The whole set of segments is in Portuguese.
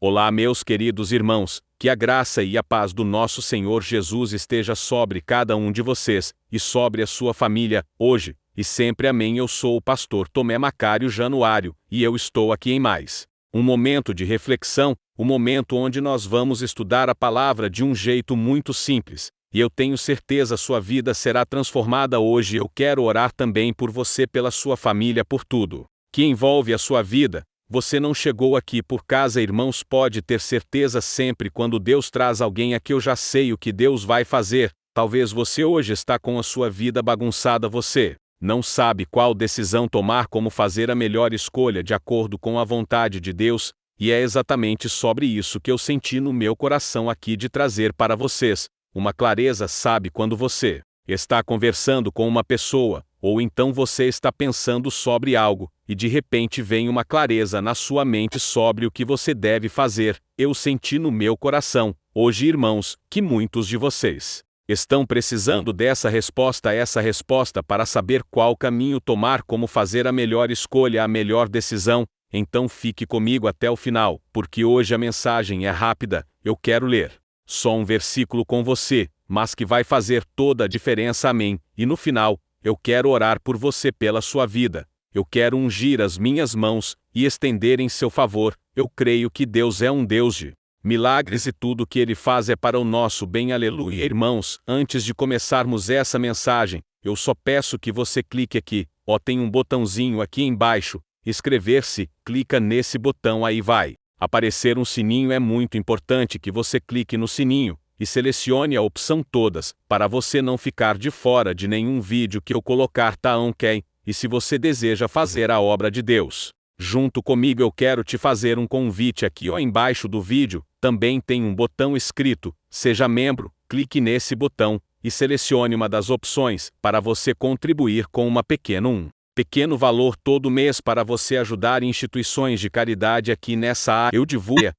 Olá, meus queridos irmãos, que a graça e a paz do nosso Senhor Jesus esteja sobre cada um de vocês, e sobre a sua família, hoje, e sempre amém. Eu sou o pastor Tomé Macário Januário, e eu estou aqui em mais um momento de reflexão, um momento onde nós vamos estudar a palavra de um jeito muito simples, e eu tenho certeza sua vida será transformada hoje. Eu quero orar também por você, pela sua família, por tudo que envolve a sua vida. Você não chegou aqui por casa, irmãos, pode ter certeza, sempre quando Deus traz alguém aqui eu já sei o que Deus vai fazer. Talvez você hoje está com a sua vida bagunçada, você não sabe qual decisão tomar, como fazer a melhor escolha de acordo com a vontade de Deus, e é exatamente sobre isso que eu senti no meu coração aqui de trazer para vocês uma clareza. Sabe quando você está conversando com uma pessoa, ou então você está pensando sobre algo, e de repente vem uma clareza na sua mente sobre o que você deve fazer? Eu senti no meu coração, hoje, irmãos, que muitos de vocês estão precisando dessa resposta, essa resposta para saber qual caminho tomar, como fazer a melhor escolha, a melhor decisão. Então fique comigo até o final, porque hoje a mensagem é rápida. Eu quero ler só um versículo com você, mas que vai fazer toda a diferença, amém. E no final, eu quero orar por você, pela sua vida. Eu quero ungir as minhas mãos e estender em seu favor. Eu creio que Deus é um Deus de milagres e tudo que Ele faz é para o nosso bem, aleluia. Irmãos, antes de começarmos essa mensagem, eu só peço que você clique aqui, tem um botãozinho aqui embaixo, inscrever-se, clica nesse botão, aí vai aparecer um sininho. É muito importante que você clique no sininho e selecione a opção todas, para você não ficar de fora de nenhum vídeo que eu colocar, tá ok? E se você deseja fazer a obra de Deus junto comigo, eu quero te fazer um convite aqui, embaixo do vídeo, também tem um botão escrito Seja Membro. Clique nesse botão e selecione uma das opções para você contribuir com um pequeno valor todo mês para você ajudar instituições de caridade aqui nessa área. Eu divulgo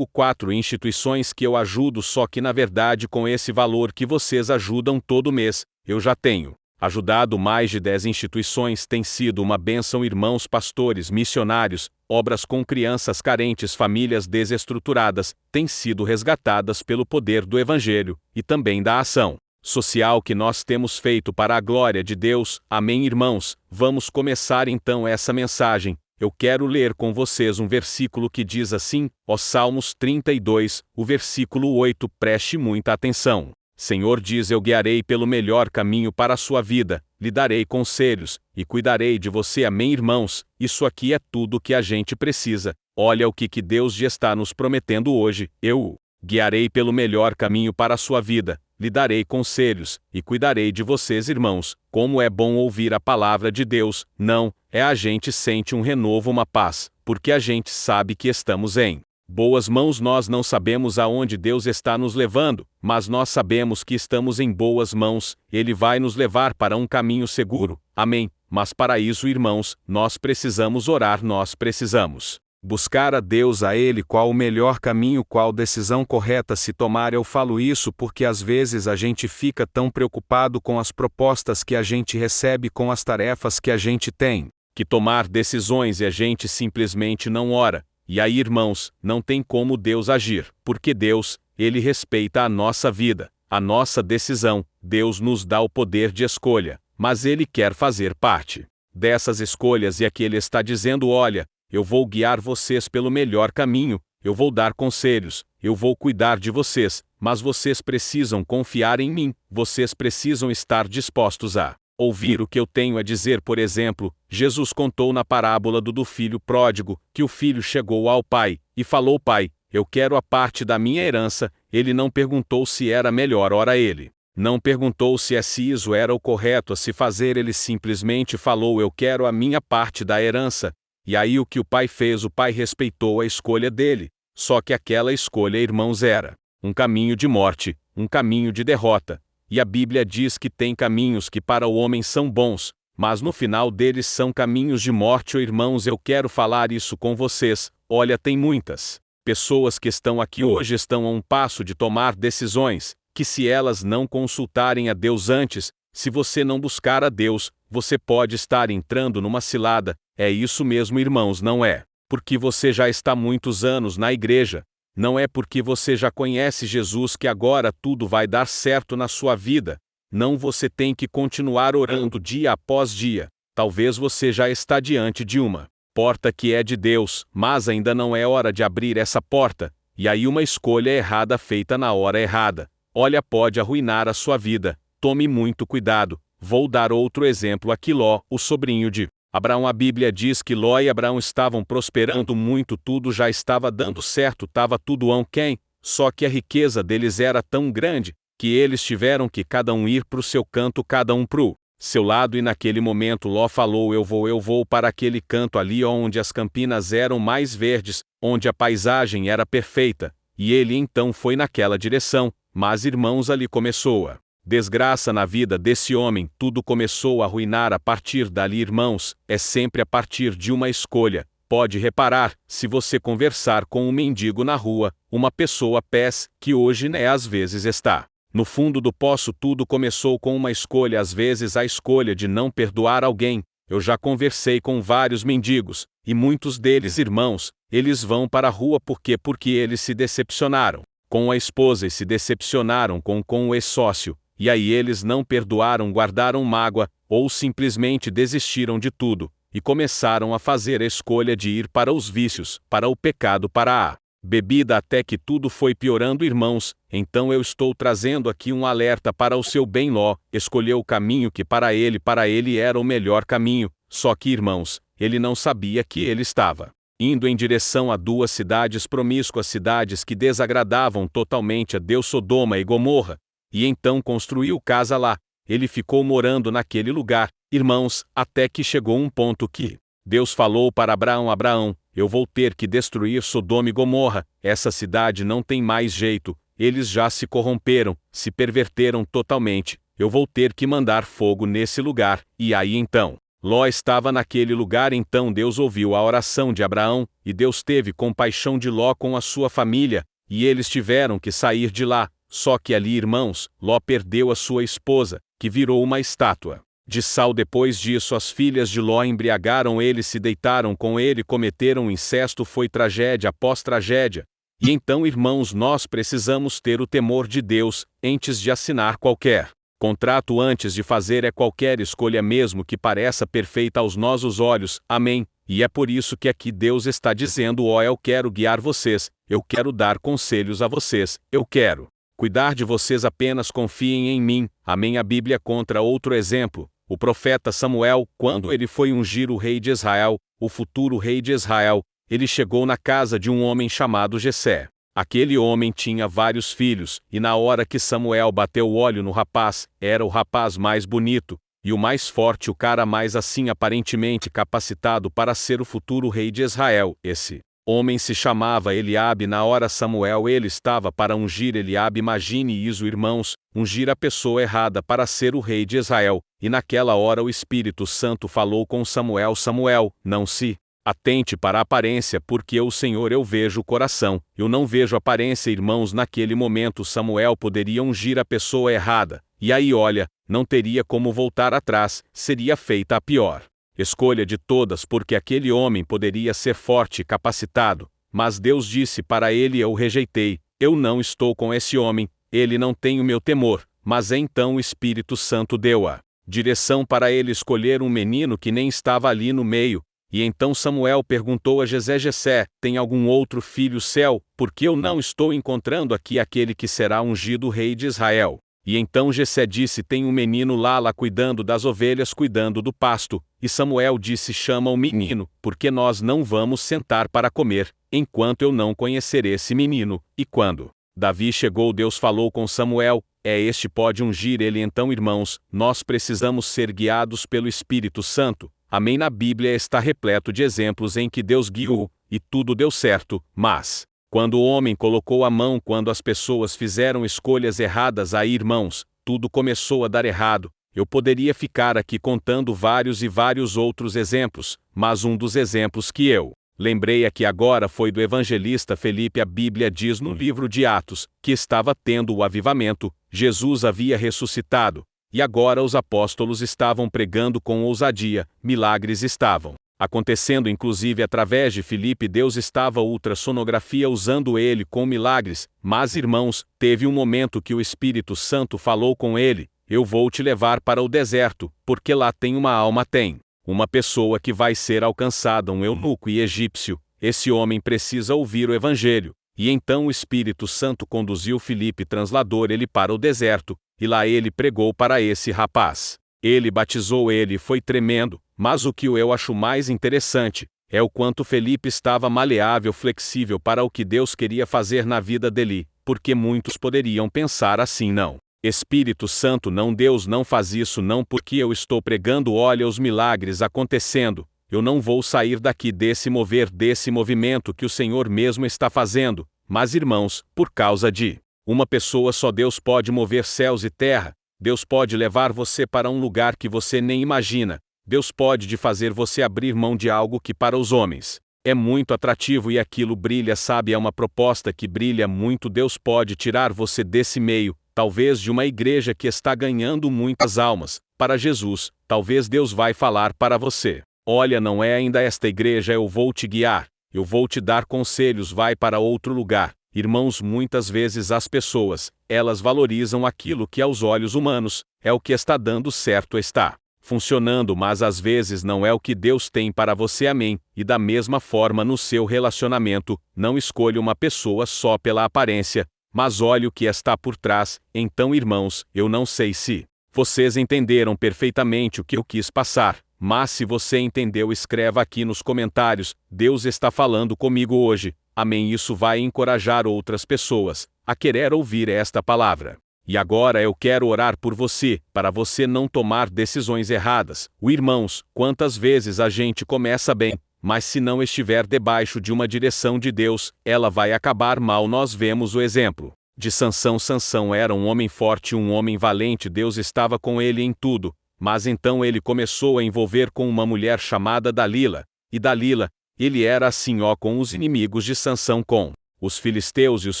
4 instituições que eu ajudo, só que na verdade com esse valor que vocês ajudam todo mês, eu já tenho ajudado mais de 10 instituições. Tem sido uma bênção, irmãos, pastores, missionários, obras com crianças carentes, famílias desestruturadas, têm sido resgatadas pelo poder do Evangelho, e também da ação social que nós temos feito para a glória de Deus, amém. Irmãos, vamos começar então essa mensagem. Eu quero ler com vocês um versículo que diz assim, Salmos 32, o versículo 8, preste muita atenção. Senhor diz: eu guiarei pelo melhor caminho para a sua vida, lhe darei conselhos, e cuidarei de você, amém. Irmãos, isso aqui é tudo que a gente precisa. Olha o que Deus já está nos prometendo hoje. Eu o guiarei pelo melhor caminho para a sua vida, lhe darei conselhos, e cuidarei de vocês, irmãos. Como é bom ouvir a palavra de Deus, não é? A gente sente um renovo, uma paz, porque a gente sabe que estamos em boas mãos. Nós não sabemos aonde Deus está nos levando, mas nós sabemos que estamos em boas mãos. Ele vai nos levar para um caminho seguro, amém. Mas para isso, irmãos, nós precisamos orar, nós precisamos buscar a Deus, a Ele, qual o melhor caminho, qual decisão correta se tomar. Eu falo isso porque às vezes a gente fica tão preocupado com as propostas que a gente recebe, com as tarefas que a gente tem que tomar decisões, e a gente simplesmente não ora. E aí, irmãos, não tem como Deus agir, porque Deus, Ele respeita a nossa vida, a nossa decisão. Deus nos dá o poder de escolha, mas Ele quer fazer parte dessas escolhas, e aqui Ele está dizendo: olha, eu vou guiar vocês pelo melhor caminho, eu vou dar conselhos, eu vou cuidar de vocês, mas vocês precisam confiar em mim, vocês precisam estar dispostos a ouvir o que eu tenho a dizer. Por exemplo, Jesus contou na parábola do filho pródigo, que o filho chegou ao pai e falou: pai, eu quero a parte da minha herança. Ele não perguntou se era melhor, ele não perguntou se isso era o correto a se fazer, ele simplesmente falou: eu quero a minha parte da herança. E aí o que o pai fez? O pai respeitou a escolha dele, só que aquela escolha, irmãos, era um caminho de morte, um caminho de derrota. E a Bíblia diz que tem caminhos que para o homem são bons, mas no final deles são caminhos de morte. Irmãos, eu quero falar isso com vocês. Olha, tem muitas pessoas que estão aqui hoje, estão a um passo de tomar decisões, que se elas não consultarem a Deus antes, se você não buscar a Deus, você pode estar entrando numa cilada. É isso mesmo, irmãos, não é porque você já está muitos anos na igreja, Não é porque você já conhece Jesus que agora tudo vai dar certo na sua vida. Não, você tem que continuar orando dia após dia. Talvez você já está diante de uma porta que é de Deus, mas ainda não é hora de abrir essa porta, e aí uma escolha errada feita na hora errada. Olha, pode arruinar a sua vida. Tome muito cuidado. Vou dar outro exemplo aqui. Ló, o sobrinho de Abraão. A Bíblia diz que Ló e Abraão estavam prosperando muito, tudo já estava dando certo, estava tudo ok, só que a riqueza deles era tão grande que eles tiveram que cada um ir para o seu canto, cada um para o seu lado, e naquele momento Ló falou: eu vou para aquele canto ali onde as campinas eram mais verdes, onde a paisagem era perfeita, e ele então foi naquela direção. Mas, irmãos, ali começou a desgraça na vida desse homem, tudo começou a arruinar a partir dali. Irmãos, é sempre a partir de uma escolha. Pode reparar, se você conversar com um mendigo na rua, uma pessoa pés, que hoje às vezes está no fundo do poço, tudo começou com uma escolha, às vezes a escolha de não perdoar alguém. Eu já conversei com vários mendigos, e muitos deles, irmãos, eles vão para a rua porque eles se decepcionaram com a esposa e se decepcionaram com o ex-sócio, e aí eles não perdoaram, guardaram mágoa, ou simplesmente desistiram de tudo, e começaram a fazer a escolha de ir para os vícios, para o pecado, para a bebida, até que tudo foi piorando. Irmãos, então eu estou trazendo aqui um alerta para o seu bem. Ló escolheu o caminho que para ele era o melhor caminho, só que, irmãos, ele não sabia que ele estava indo em direção a duas cidades promíscuas, cidades que desagradavam totalmente a Deus, Sodoma e Gomorra, e então construiu casa lá. Ele ficou morando naquele lugar, irmãos, até que chegou um ponto que Deus falou para Abraão: Abraão, eu vou ter que destruir Sodoma e Gomorra, essa cidade não tem mais jeito, eles já se corromperam, se perverteram totalmente, eu vou ter que mandar fogo nesse lugar. E aí então Ló estava naquele lugar. Então Deus ouviu a oração de Abraão, e Deus teve compaixão de Ló com a sua família, e eles tiveram que sair de lá. Só que ali, irmãos, Ló perdeu a sua esposa, que virou uma estátua de sal. Depois disso, as filhas de Ló embriagaram ele, se deitaram com ele, cometeram incesto. Foi tragédia após tragédia. E então, irmãos, nós precisamos ter o temor de Deus antes de assinar qualquer contrato, antes de fazer qualquer escolha, mesmo que pareça perfeita aos nossos olhos. Amém? E é por isso que aqui Deus está dizendo: eu quero guiar vocês, eu quero dar conselhos a vocês, eu quero cuidar de vocês, apenas confiem em mim. Amém? A Bíblia conta outro exemplo, o profeta Samuel, quando ele foi ungir o rei de Israel, o futuro rei de Israel. Ele chegou na casa de um homem chamado Jessé. Aquele homem tinha vários filhos, e na hora que Samuel bateu o olho no rapaz, era o rapaz mais bonito, e o mais forte, o cara mais assim aparentemente capacitado para ser o futuro rei de Israel. Esse homem se chamava Eliabe. Na hora Samuel ele estava para ungir Eliabe. Imagine isso, irmãos, ungir a pessoa errada para ser o rei de Israel. E naquela hora o Espírito Santo falou com Samuel: Samuel, não se atente para a aparência, porque o Senhor, eu vejo o coração, eu não vejo a aparência. Irmãos, naquele momento Samuel poderia ungir a pessoa errada, e aí olha, não teria como voltar atrás, seria feita a pior escolha de todas, porque aquele homem poderia ser forte e capacitado, mas Deus disse para ele: eu o rejeitei, eu não estou com esse homem, ele não tem o meu temor. Mas então o Espírito Santo deu a direção para ele escolher um menino que nem estava ali no meio. E então Samuel perguntou a Jessé: Jessé, tem algum outro filho seu? Porque eu não estou encontrando aqui aquele que será ungido rei de Israel. E então Jessé disse: tem um menino lá cuidando das ovelhas, cuidando do pasto. E Samuel disse: chama o menino, porque nós não vamos sentar para comer, enquanto eu não conhecer esse menino. E quando Davi chegou, Deus falou com Samuel: este pode ungir ele. Então, irmãos, nós precisamos ser guiados pelo Espírito Santo. Amém? Na Bíblia está repleto de exemplos em que Deus guiou, e tudo deu certo, mas quando o homem colocou a mão, quando as pessoas fizeram escolhas erradas, aí, irmãos, tudo começou a dar errado. Eu poderia ficar aqui contando vários e vários outros exemplos, mas um dos exemplos que eu lembrei aqui agora foi do evangelista Felipe. A Bíblia diz no livro de Atos que estava tendo o avivamento, Jesus havia ressuscitado, e agora os apóstolos estavam pregando com ousadia, milagres estavam Acontecendo inclusive através de Filipe, Deus estava ultrassonografia usando ele com milagres, mas irmãos, teve um momento que o Espírito Santo falou com ele: eu vou te levar para o deserto, porque lá tem uma pessoa que vai ser alcançada, um eunuco e egípcio. Esse homem precisa ouvir o Evangelho. E então o Espírito Santo conduziu Filipe, translador, ele para o deserto, e lá ele pregou para esse rapaz. Ele batizou ele e foi tremendo, mas o que eu acho mais interessante é o quanto Felipe estava maleável, flexível para o que Deus queria fazer na vida dele, porque muitos poderiam pensar assim: não, Espírito Santo não, Deus não faz isso não, porque eu estou pregando, olha os milagres acontecendo, eu não vou sair daqui desse mover, desse movimento que o Senhor mesmo está fazendo. Mas irmãos, por causa de uma pessoa só Deus pode mover céus e terra. Deus pode levar você para um lugar que você nem imagina. Deus pode fazer você abrir mão de algo que para os homens é muito atrativo e aquilo brilha, sabe? É uma proposta que brilha muito. Deus pode tirar você desse meio, talvez de uma igreja que está ganhando muitas almas para Jesus. Talvez Deus vai falar para você: olha, não é ainda esta igreja, eu vou te guiar, eu vou te dar conselhos, vai para outro lugar. Irmãos, muitas vezes as pessoas, elas valorizam aquilo que aos olhos humanos é o que está dando certo, está funcionando, mas às vezes não é o que Deus tem para você, amém? E da mesma forma no seu relacionamento, não escolha uma pessoa só pela aparência, mas olhe o que está por trás. Então irmãos, eu não sei se vocês entenderam perfeitamente o que eu quis passar, mas se você entendeu, escreva aqui nos comentários: Deus está falando comigo hoje. Amém. Isso vai encorajar outras pessoas a querer ouvir esta palavra. E agora eu quero orar por você, para você não tomar decisões erradas. Irmãos, quantas vezes a gente começa bem, mas se não estiver debaixo de uma direção de Deus, ela vai acabar mal. Nós vemos o exemplo de Sansão. Sansão era um homem forte, um homem valente, Deus estava com ele em tudo, mas então ele começou a envolver com uma mulher chamada Dalila, e Dalila, ele era assim com os inimigos de Sansão, com os filisteus, e os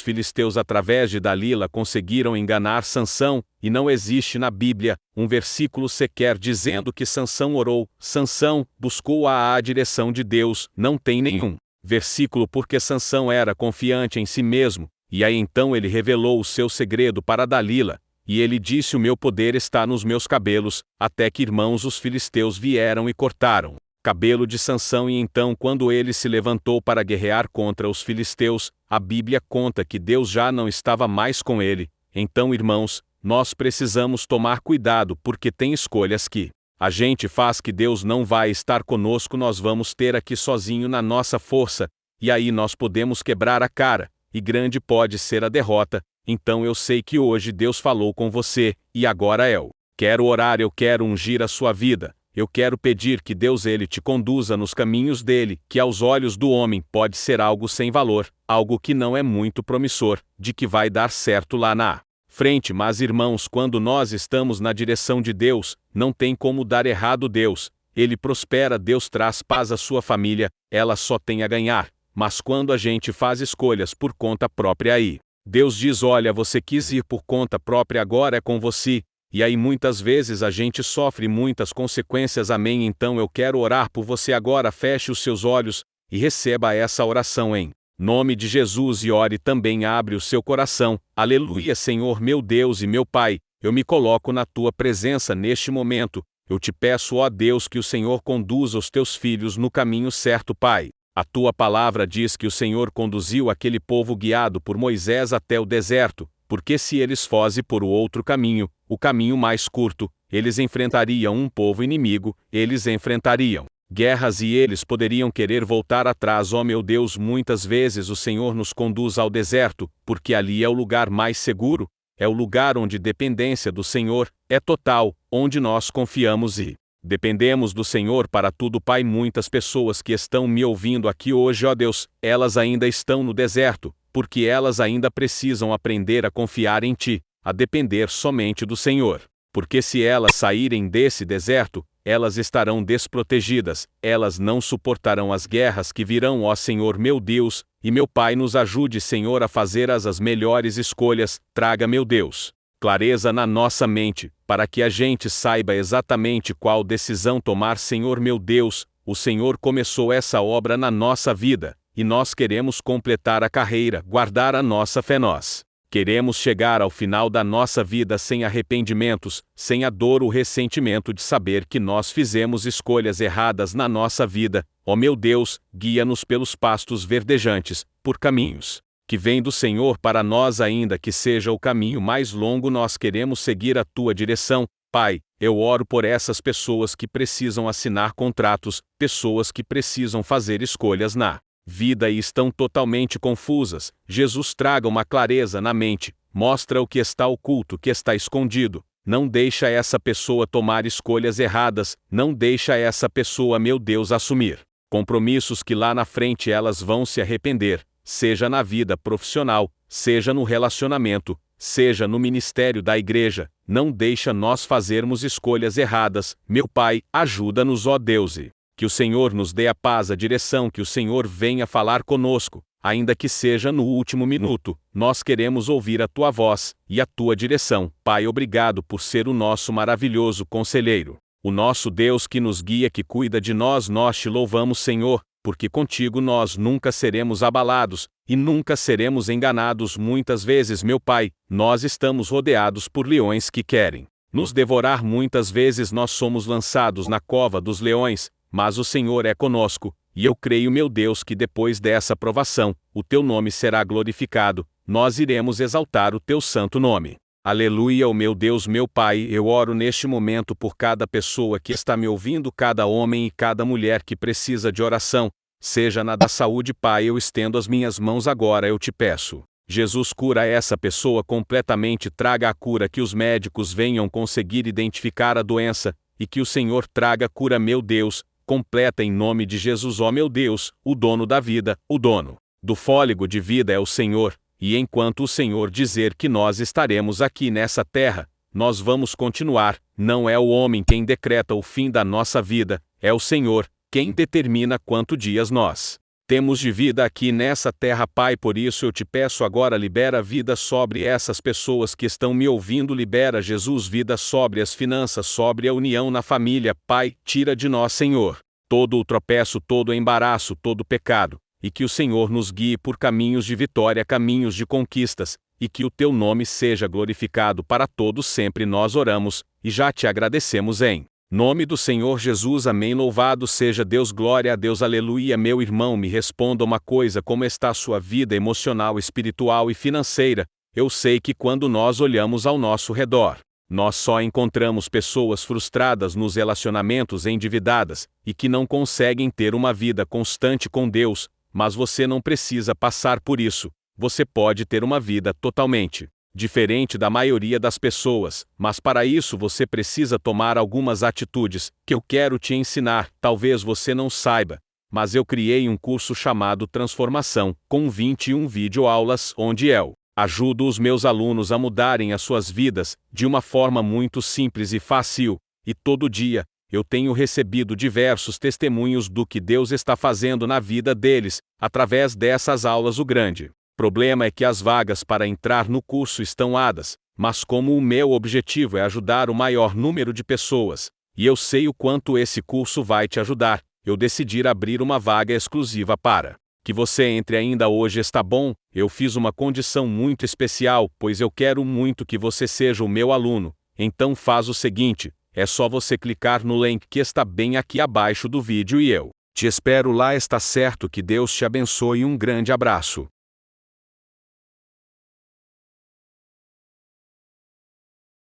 filisteus através de Dalila conseguiram enganar Sansão, e não existe na Bíblia um versículo sequer dizendo que Sansão orou. Sansão buscou a direção de Deus, não tem nenhum versículo, porque Sansão era confiante em si mesmo, e aí então ele revelou o seu segredo para Dalila, e ele disse: o meu poder está nos meus cabelos, até que irmãos os filisteus vieram e cortaram cabelo de Sansão. E então quando ele se levantou para guerrear contra os filisteus, a Bíblia conta que Deus já não estava mais com ele. Então irmãos, nós precisamos tomar cuidado, porque tem escolhas que a gente faz que Deus não vai estar conosco, nós vamos ter aqui sozinho na nossa força, e aí nós podemos quebrar a cara, e grande pode ser a derrota. Então eu sei que hoje Deus falou com você, e agora eu quero orar, eu quero ungir a sua vida. Eu quero pedir que Deus ele te conduza nos caminhos dele, que aos olhos do homem pode ser algo sem valor, algo que não é muito promissor, de que vai dar certo lá na frente. Mas irmãos, quando nós estamos na direção de Deus, não tem como dar errado. Deus, ele prospera, Deus traz paz à sua família, ela só tem a ganhar. Mas quando a gente faz escolhas por conta própria, aí Deus diz: olha, você quis ir por conta própria, agora é com você. E aí muitas vezes a gente sofre muitas consequências, amém? Então eu quero orar por você agora. Feche os seus olhos e receba essa oração em nome de Jesus, e ore também, abre o seu coração. Aleluia. Senhor meu Deus e meu Pai, eu me coloco na tua presença neste momento. Eu te peço, ó Deus, que o Senhor conduza os teus filhos no caminho certo, Pai. A tua palavra diz que o Senhor conduziu aquele povo guiado por Moisés até o deserto, porque se eles fossem por o outro caminho, o caminho mais curto, eles enfrentariam um povo inimigo, eles enfrentariam guerras e eles poderiam querer voltar atrás. Ó meu Deus, muitas vezes o Senhor nos conduz ao deserto, porque ali é o lugar mais seguro, é o lugar onde dependência do Senhor é total, onde nós confiamos e dependemos do Senhor para tudo, Pai. Muitas pessoas que estão me ouvindo aqui hoje, ó Deus, elas ainda estão no deserto, porque elas ainda precisam aprender a confiar em Ti, a depender somente do Senhor. Porque se elas saírem desse deserto, elas estarão desprotegidas, elas não suportarão as guerras que virão. Ó Senhor meu Deus e meu Pai, nos ajude, Senhor, a fazer as melhores escolhas. Traga, meu Deus, clareza na nossa mente, para que a gente saiba exatamente qual decisão tomar. Senhor meu Deus, o Senhor começou essa obra na nossa vida, e nós queremos completar a carreira, guardar a nossa fé. Nós queremos chegar ao final da nossa vida sem arrependimentos, sem a dor ou ressentimento de saber que nós fizemos escolhas erradas na nossa vida. Ó meu Deus, guia-nos pelos pastos verdejantes, por caminhos que vêm do Senhor para nós, ainda que seja o caminho mais longo. Nós queremos seguir a tua direção. Pai, eu oro por essas pessoas que precisam assinar contratos, pessoas que precisam fazer escolhas na vida e estão totalmente confusas. Jesus, traga uma clareza na mente, mostra o que está oculto, o que está escondido. Não deixa essa pessoa tomar escolhas erradas, não deixa essa pessoa, meu Deus, assumir compromissos que lá na frente elas vão se arrepender, seja na vida profissional, seja no relacionamento, seja no ministério da igreja. Não deixa nós fazermos escolhas erradas. Meu Pai, ajuda-nos, ó Deus, e que o Senhor nos dê a paz, a direção, que o Senhor venha falar conosco, ainda que seja no último minuto. Nós queremos ouvir a tua voz e a tua direção. Pai, obrigado por ser o nosso maravilhoso conselheiro, o nosso Deus que nos guia, que cuida de nós. Nós te louvamos, Senhor, porque contigo nós nunca seremos abalados e nunca seremos enganados. Muitas vezes, meu Pai, nós estamos rodeados por leões que querem nos devorar. Muitas vezes nós somos lançados na cova dos leões, mas o Senhor é conosco, e eu creio, meu Deus, que depois dessa provação, o teu nome será glorificado. Nós iremos exaltar o teu santo nome. Aleluia, oh meu Deus, meu Pai, eu oro neste momento por cada pessoa que está me ouvindo, cada homem e cada mulher que precisa de oração, seja na da saúde. Pai, eu estendo as minhas mãos agora, eu te peço. Jesus, cura essa pessoa completamente, traga a cura, que os médicos venham conseguir identificar a doença, e que o Senhor traga cura, meu Deus, completa em nome de Jesus. Ó meu Deus, o dono da vida, o dono do fôlego de vida é o Senhor. E enquanto o Senhor dizer que nós estaremos aqui nessa terra, nós vamos continuar. Não é o homem quem decreta o fim da nossa vida, é o Senhor quem determina quantos dias nós temos de vida aqui nessa terra. Pai, por isso eu te peço agora, libera vida sobre essas pessoas que estão me ouvindo. Libera, Jesus, vida sobre as finanças, sobre a união na família. Pai, tira de nós, Senhor, todo o tropeço, todo o embaraço, todo o pecado. E que o Senhor nos guie por caminhos de vitória, caminhos de conquistas, e que o teu nome seja glorificado para todos sempre. Nós oramos, e já te agradecemos em nome do Senhor Jesus. Amém. Louvado seja Deus, glória a Deus, aleluia. Meu irmão, me responda uma coisa: como está a sua vida emocional, espiritual e financeira? Eu sei que quando nós olhamos ao nosso redor, nós só encontramos pessoas frustradas nos relacionamentos, endividadas, e que não conseguem ter uma vida constante com Deus. Mas você não precisa passar por isso. Você pode ter uma vida totalmente diferente da maioria das pessoas, mas para isso você precisa tomar algumas atitudes que eu quero te ensinar. Talvez você não saiba, mas eu criei um curso chamado Transformação, com 21 videoaulas, onde eu ajudo os meus alunos a mudarem as suas vidas de uma forma muito simples e fácil. E todo dia eu tenho recebido diversos testemunhos do que Deus está fazendo na vida deles, através dessas aulas. O grande problema é que as vagas para entrar no curso estão dadas, mas como o meu objetivo é ajudar o maior número de pessoas, e eu sei o quanto esse curso vai te ajudar, eu decidi abrir uma vaga exclusiva para que você entre ainda hoje. Está bom? Eu fiz uma condição muito especial, pois eu quero muito que você seja o meu aluno. Então faz o seguinte: é só você clicar no link que está bem aqui abaixo do vídeo e eu te espero lá. Está certo? Que Deus te abençoe. Um grande abraço.